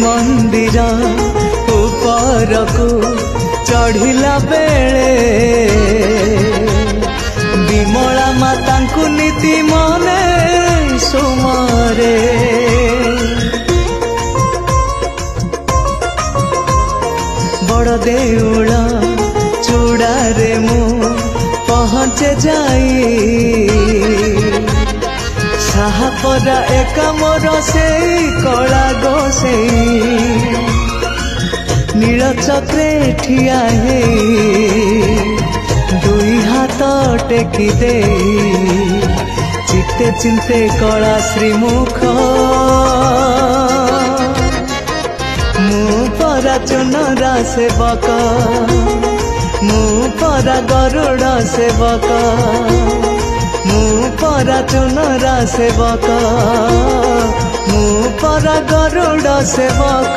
मंदिर उपरकू चढ़िला बेले विमला माता नीति मने सुमरे बड़ देउल चूड़ारे मु पहुँचे जाई साहपरा एक मोर से कला गोसे नील चक्रे ठिया हे दुई हाथ टेकी दे चित्ते चिंते कला श्रीमुख मु परा चुनरा सेवक मु परा गरुड़ सेवक मु परा चुनरा सेवक मु परा गरुड़ सेवक।